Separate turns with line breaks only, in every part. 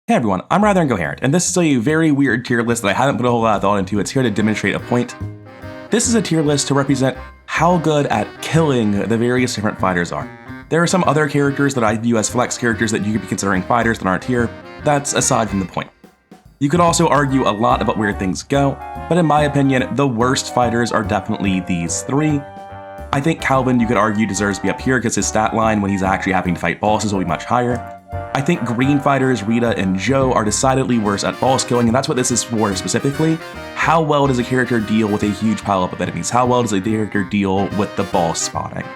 Hey everyone, I'm rather incoherent, and this is a very weird tier list that I haven't put a whole lot of thought into. It's here to demonstrate a point. This is a tier list to represent how good at killing the various different fighters are. There are some other characters that I view as flex characters that you could be considering fighters that aren't here. That's aside from the point. You could also argue a lot about where things go, but in my opinion, the worst fighters are definitely these three. I think Calvin, you could argue, deserves to be up here because his stat line when he's actually having to fight bosses will be much higher. I think green fighters, Rita and Joe, are decidedly worse at boss killing, and that's what this is for specifically. How well does a character deal with a huge pileup of enemies? How well does a character deal with the boss spawning?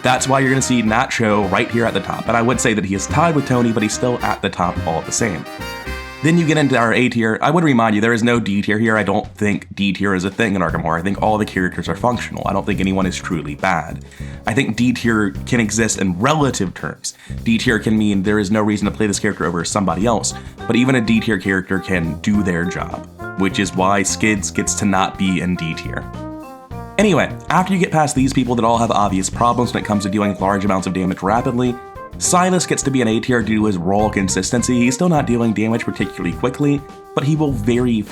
That's why you're going to see Nacho right here at the top, and I would say that he is tied with Tony, but he's still at the top all the same. Then you get into our A tier. I would remind you, there is no D tier here. I don't think D tier is a thing in Arkham Horror. I think all the characters are functional. I don't think anyone is truly bad. I think D tier can exist in relative terms. D tier can mean there is no reason to play this character over somebody else, but even a D tier character can do their job, which is why Skids gets to not be in D tier. Anyway, after you get past these people that all have obvious problems when it comes to dealing large amounts of damage rapidly, Silas gets to be an A tier due to his raw consistency. He's still not dealing damage particularly quickly, but he will very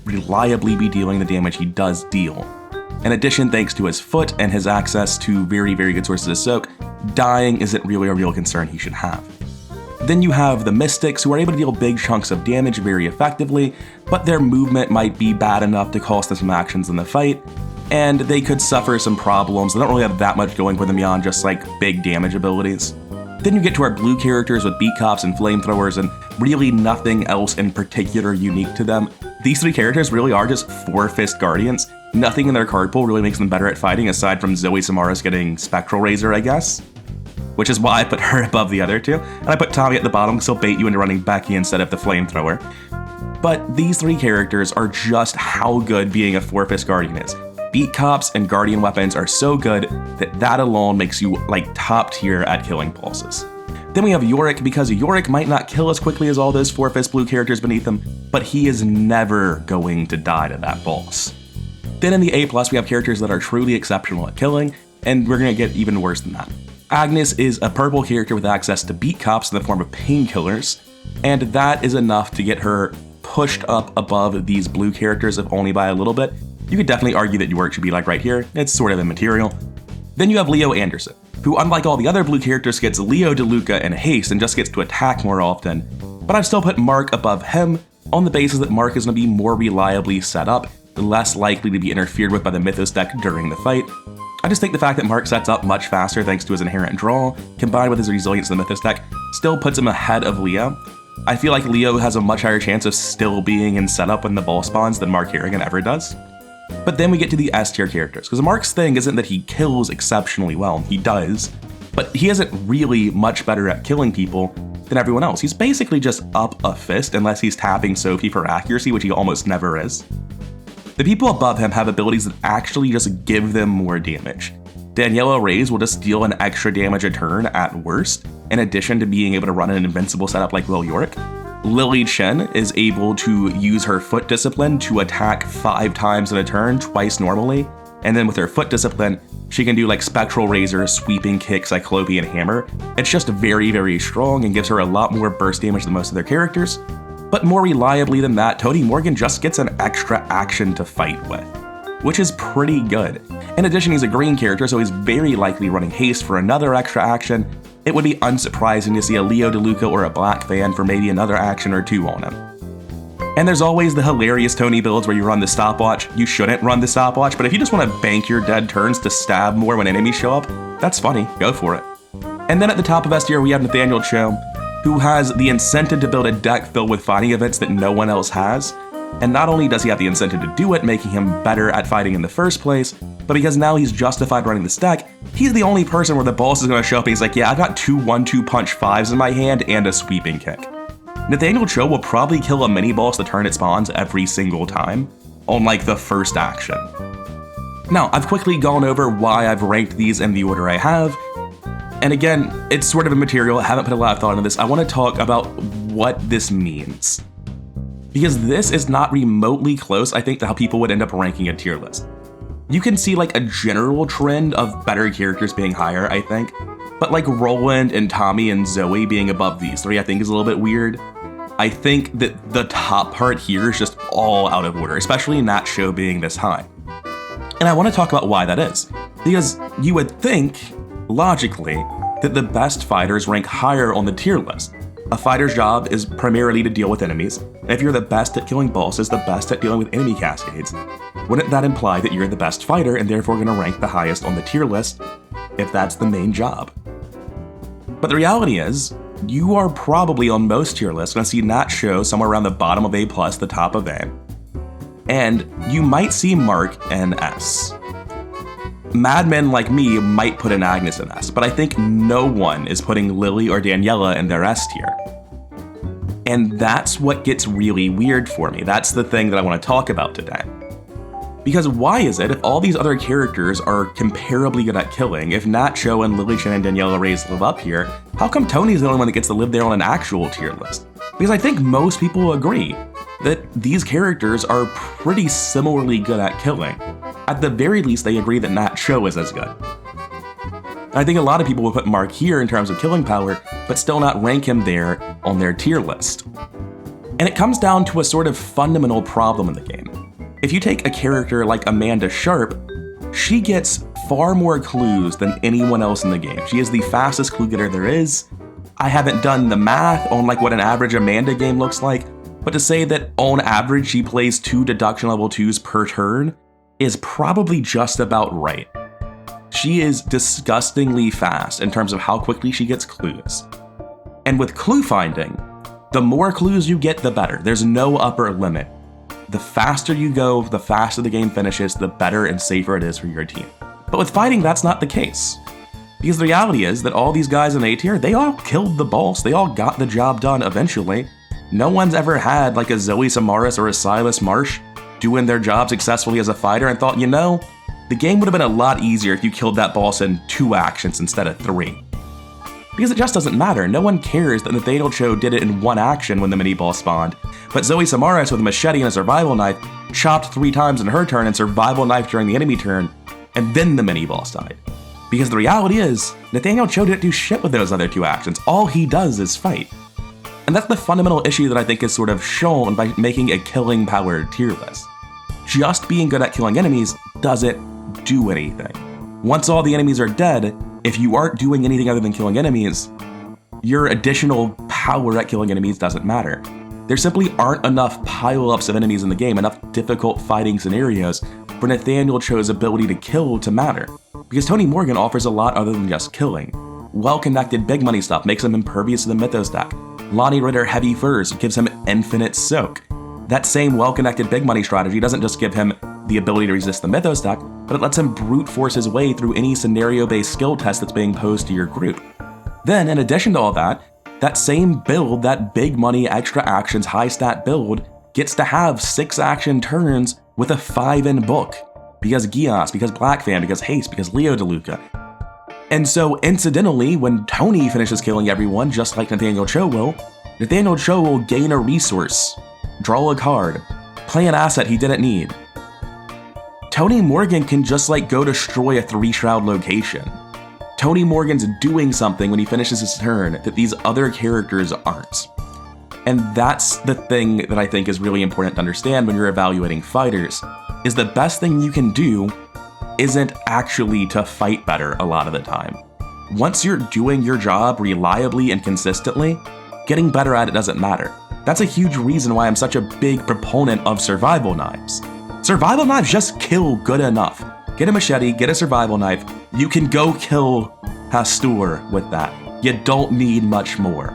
reliably be dealing the damage he does deal. In addition, thanks to his foot and his access to very good sources of soak, dying isn't really a real concern he should have. Then you have the Mystics, who are able to deal big chunks of damage very effectively, but their movement might be bad enough to cost them some actions in the fight, and they could suffer some problems. They don't really have that much going for them beyond just like big damage abilities. Then you get to our blue characters with beat cops and flamethrowers and really nothing else in particular unique to them. These three characters really are just four-fist guardians. Nothing in their card pool really makes them better at fighting aside from Zoe Samara's getting Spectral Razor, I guess. Which is why I put her above the other two. And I put Tommy at the bottom because he'll bait you into running Becky instead of the flamethrower. But these three characters are just how good being a four-fist guardian is. Beat cops and guardian weapons are so good that alone makes you like top tier at killing bosses. Then we have Yorick, because Yorick might not kill as quickly as all those four-fist blue characters beneath him, but he is never going to die to that boss. Then in the A+, we have characters that are truly exceptional at killing, and we're gonna get even worse than that. Agnes is a purple character with access to beat cops in the form of painkillers, and that is enough to get her pushed up above these blue characters, if only by a little bit. You could definitely argue that Yorick should be like right here. It's sort of immaterial. Then you have Leo Anderson, who unlike all the other blue characters gets Leo DeLuca and haste and just gets to attack more often. But I've still put Mark above him on the basis that Mark is going to be more reliably set up, less likely to be interfered with by the Mythos deck during the fight. I just think the fact that Mark sets up much faster thanks to his inherent draw, combined with his resilience in the Mythos deck, still puts him ahead of Leo. I feel like Leo has a much higher chance of still being in setup when the ball spawns than Mark Harrigan ever does. But then we get to the S tier characters, because Mark's thing isn't that he kills exceptionally well, he does, but he isn't really much better at killing people than everyone else. He's basically just up a fist unless he's tapping Sophie for accuracy, which he almost never is. The people above him have abilities that actually just give them more damage. Daniela Reyes will just deal an extra damage a turn at worst, in addition to being able to run an invincible setup like Will Yorick. Lily Chen is able to use her foot discipline to attack 5 times in a turn, twice normally, and then with her foot discipline, she can do like Spectral Razor, Sweeping Kick, Cyclopean Hammer. It's just very strong and gives her a lot more burst damage than most of their characters. But more reliably than that, Tony Morgan just gets an extra action to fight with, which is pretty good. In addition, he's a green character, so he's very likely running haste for another extra action. It would be unsurprising to see a Leo DeLuca or a Black Fan for maybe another action or 2 on him. And there's always the hilarious Tony builds where you run the stopwatch. You shouldn't run the stopwatch, but if you just want to bank your dead turns to stab more when enemies show up, that's funny, go for it. And then at the top of S tier we have Nathaniel Cho, who has the incentive to build a deck filled with fighting events that no one else has. And not only does he have the incentive to do it, making him better at fighting in the first place, but because now he's justified running this deck, he's the only person where the boss is going to show up and he's like, yeah, I got 2 1-2 punch 5s in my hand and a sweeping kick. Nathaniel Cho will probably kill a mini boss the turn it spawns every single time, on like the first action. Now, I've quickly gone over why I've ranked these in the order I have, and again, it's sort of immaterial, I haven't put a lot of thought into this. I want to talk about what this means. Because this is not remotely close, I think, to how people would end up ranking a tier list. You can see like a general trend of better characters being higher, I think, but like Roland and Tommy and Zoe being above these three, I think is a little bit weird. I think that the top part here is just all out of order, especially Nat Show being this high. And I want to talk about why that is. Because you would think, logically, that the best fighters rank higher on the tier list. A fighter's job is primarily to deal with enemies, and if you're the best at killing bosses, the best at dealing with enemy cascades, wouldn't that imply that you're the best fighter and therefore going to rank the highest on the tier list if that's the main job? But the reality is, you are probably on most tier lists going to see Nat Show somewhere around the bottom of A+, the top of A. And you might see Mark in S. Madmen like me might put an Agnes in S, but I think no one is putting Lily or Daniela in their S tier. And that's what gets really weird for me. That's the thing that I want to talk about today. Because why is it, if all these other characters are comparably good at killing, if Nat Show and Lily Chen and Daniela Reyes live up here, how come Tony's the only one that gets to live there on an actual tier list? Because I think most people agree that these characters are pretty similarly good at killing. At the very least, they agree that Nat Show is as good. I think a lot of people will put Mark here in terms of killing power, but still not rank him there on their tier list. And it comes down to a sort of fundamental problem in the game. If you take a character like Amanda Sharp, she gets far more clues than anyone else in the game. She is the fastest clue getter there is. I haven't done the math on what an average Amanda game looks like, but to say that on average she plays 2 deduction level 2s per turn is probably just about right. She is disgustingly fast in terms of how quickly she gets clues. And with clue finding, the more clues you get, the better. There's no upper limit. The faster you go, the faster the game finishes, the better and safer it is for your team. But with fighting, that's not the case. Because the reality is that all these guys in A tier, they all killed the boss, they all got the job done eventually. No one's ever had like a Zoe Samaras or a Silas Marsh doing their job successfully as a fighter and thought, you know, the game would have been a lot easier if you killed that boss in 2 actions instead of 3. Because it just doesn't matter. No one cares that Nathaniel Cho did it in 1 action when the mini-boss spawned, but Zoe Samaras with a machete and a survival knife chopped 3 times in her turn and survival knife during the enemy turn, and then the mini-boss died. Because the reality is, Nathaniel Cho didn't do shit with those other 2 actions. All he does is fight. And that's the fundamental issue that I think is sort of shown by making a killing power tier list. Just being good at killing enemies doesn't do anything. Once all the enemies are dead, if you aren't doing anything other than killing enemies, your additional power at killing enemies doesn't matter. There simply aren't enough pile-ups of enemies in the game, enough difficult fighting scenarios for Nathaniel Cho's ability to kill to matter. Because Tony Morgan offers a lot other than just killing. Well-connected big money stuff makes him impervious to the Mythos deck. Lonnie Ritter Heavy Furs gives him infinite soak. That same well-connected big money strategy doesn't just give him the ability to resist the Mythos deck, but it lets him brute force his way through any scenario-based skill test that's being posed to your group. Then, in addition to all that, that same build, that big money, extra actions, high stat build, gets to have 6 action turns with a 5 in book. Because Gias, because Blackfan, because Haste, because Leo DeLuca. And so, incidentally, when Tony finishes killing everyone, just like Nathaniel Cho will, Nathaniel Cho will gain a resource, draw a card, play an asset he didn't need. Tony Morgan can just go destroy a 3-shroud location. Tony Morgan's doing something when he finishes his turn that these other characters aren't. And that's the thing that I think is really important to understand when you're evaluating fighters, is the best thing you can do isn't actually to fight better a lot of the time. Once you're doing your job reliably and consistently, getting better at it doesn't matter. That's a huge reason why I'm such a big proponent of survival knives. Survival knives just kill good enough. Get a machete, get a survival knife, you can go kill Hastur with that. You don't need much more.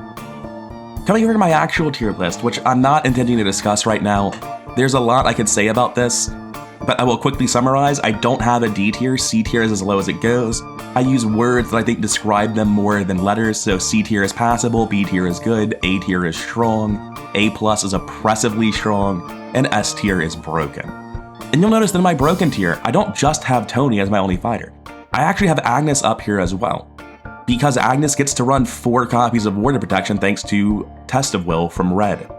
Coming over to my actual tier list, which I'm not intending to discuss right now, there's a lot I could say about this, but I will quickly summarize. I don't have a D tier, C tier is as low as it goes. I use words that I think describe them more than letters, so C tier is passable, B tier is good, A tier is strong, A+ is oppressively strong, and S tier is broken. And you'll notice that in my broken tier, I don't just have Tony as my only fighter. I actually have Agnes up here as well, because Agnes gets to run 4 copies of Warden Protection thanks to Test of Will from Red,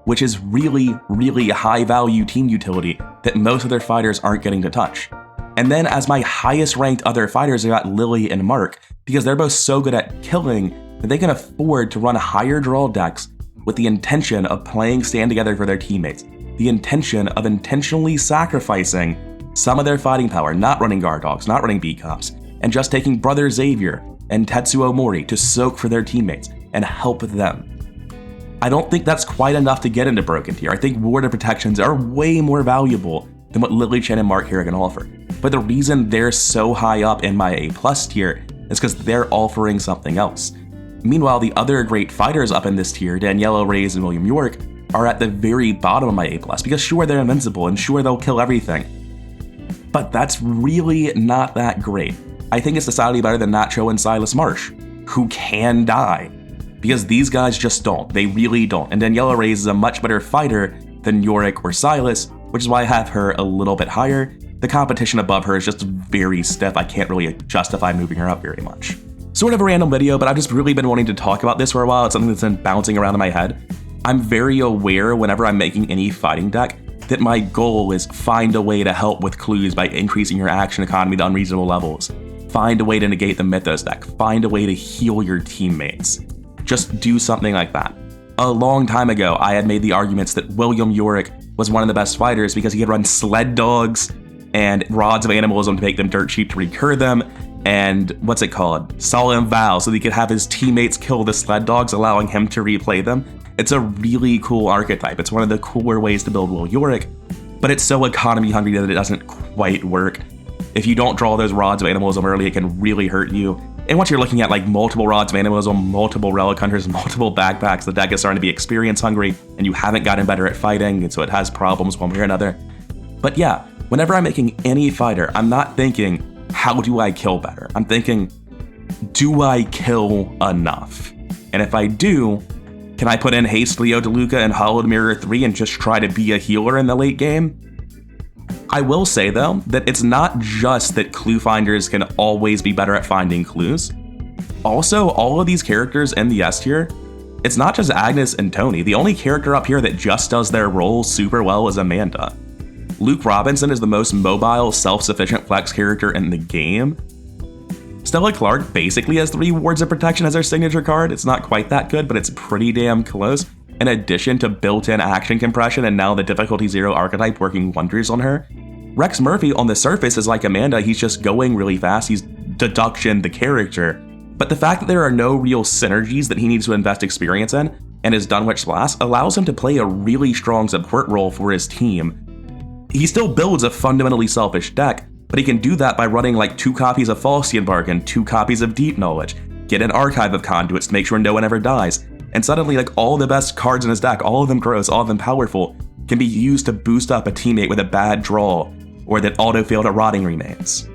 which is really, really high value team utility that most other fighters aren't getting to touch. And then as my highest ranked other fighters, I got Lily and Mark, because they're both so good at killing that they can afford to run higher draw decks with the intention of playing stand together for their teammates, the intention of intentionally sacrificing some of their fighting power, not running guard dogs, not running beat cops, and just taking Brother Xavier and Tetsuo Mori to soak for their teammates and help them. I don't think that's quite enough to get into Broken Tier. I think Ward of Protections are way more valuable than what Lily Chen and Mark Harrigan offer. But the reason they're so high up in my A+ tier is because they're offering something else. Meanwhile, the other great fighters up in this tier, Daniela Reyes and William York, are at the very bottom of my A+, because sure, they're invincible, and sure, they'll kill everything. But that's really not that great. I think it's decidedly better than Nacho and Silas Marsh, who can die. Because these guys just don't. They really don't. And Daniela Reyes is a much better fighter than Yorick or Silas, which is why I have her a little bit higher. The competition above her is just very stiff. I can't really justify moving her up very much. Sort of a random video, but I've just really been wanting to talk about this for a while. It's something that's been bouncing around in my head. I'm very aware whenever I'm making any fighting deck that my goal is find a way to help with clues by increasing your action economy to unreasonable levels. Find a way to negate the Mythos deck. Find a way to heal your teammates. Just do something like that. A long time ago, I had made the arguments that William Yorick was one of the best fighters because he could run sled dogs and rods of animalism to make them dirt cheap to recur them, and what's it called? Solemn Vow, so that he could have his teammates kill the sled dogs, allowing him to replay them. It's a really cool archetype. It's one of the cooler ways to build Will Yorick, but it's so economy hungry that it doesn't quite work. If you don't draw those rods of animalism early, it can really hurt you. And once you're looking at like multiple rods of animalism, multiple relic hunters, multiple backpacks, the deck is starting to be experience hungry, and you haven't gotten better at fighting, and so it has problems one way or another. But yeah, whenever I'm making any fighter, I'm not thinking, how do I kill better? I'm thinking, do I kill enough? And if I do, can I put in Haste Leo DeLuca and Hollowed Mirror 3 and just try to be a healer in the late game? I will say, though, that it's not just that clue finders can always be better at finding clues. Also, all of these characters in the S tier, it's not just Agnes and Tony. The only character up here that just does their role super well is Amanda. Luke Robinson is the most mobile, self-sufficient flex character in the game. Stella Clark basically has 3 wards of protection as her signature card. It's not quite that good, but it's pretty damn close. In addition to built-in action compression and now the difficulty 0 archetype working wonders on her. Rex Murphy on the surface is like Amanda, he's just going really fast, he's deduction the character. But the fact that there are no real synergies that he needs to invest experience in, and his Dunwich Blast allows him to play a really strong support role for his team. He still builds a fundamentally selfish deck, but he can do that by running like 2 copies of Faustian Bargain, 2 copies of Deep Knowledge, get an archive of conduits to make sure no one ever dies, and suddenly like all the best cards in his deck, all of them gross, all of them powerful, can be used to boost up a teammate with a bad draw, or that auto-failed at Rotting Remains,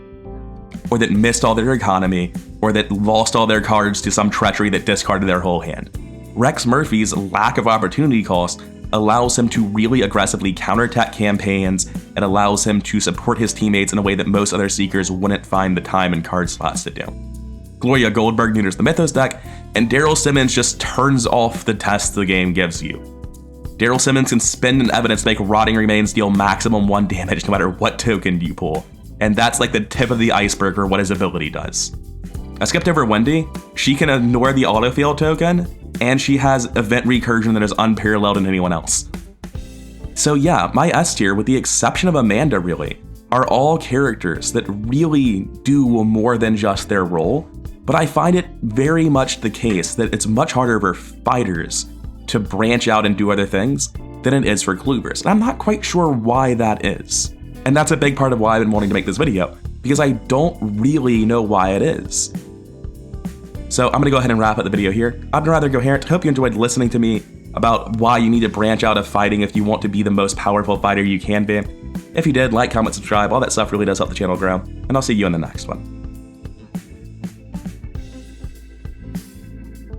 or that missed all their economy, or that lost all their cards to some treachery that discarded their whole hand. Rex Murphy's lack of opportunity cost allows him to really aggressively counterattack campaigns and allows him to support his teammates in a way that most other Seekers wouldn't find the time and card slots to do. Gloria Goldberg neuters the Mythos deck, and Daryl Simmons just turns off the test the game gives you. Daryl Simmons can spend an evidence to make Rotting Remains deal maximum 1 damage no matter what token you pull, and that's like the tip of the iceberg for what his ability does. I skipped over Wendy. She can ignore the autofill token, and she has event recursion that is unparalleled in anyone else. So yeah, my S tier, with the exception of Amanda really, are all characters that really do more than just their role, but I find it very much the case that it's much harder for fighters to branch out and do other things than it is for cluevers. And I'm not quite sure why that is. And that's a big part of why I've been wanting to make this video, because I don't really know why it is. So I'm gonna go ahead and wrap up the video here. I'd rather go here. Hope you enjoyed listening to me about why you need to branch out of fighting if you want to be the most powerful fighter you can be. If you did, like, comment, subscribe, all that stuff really does help the channel grow, and I'll see you in the next one.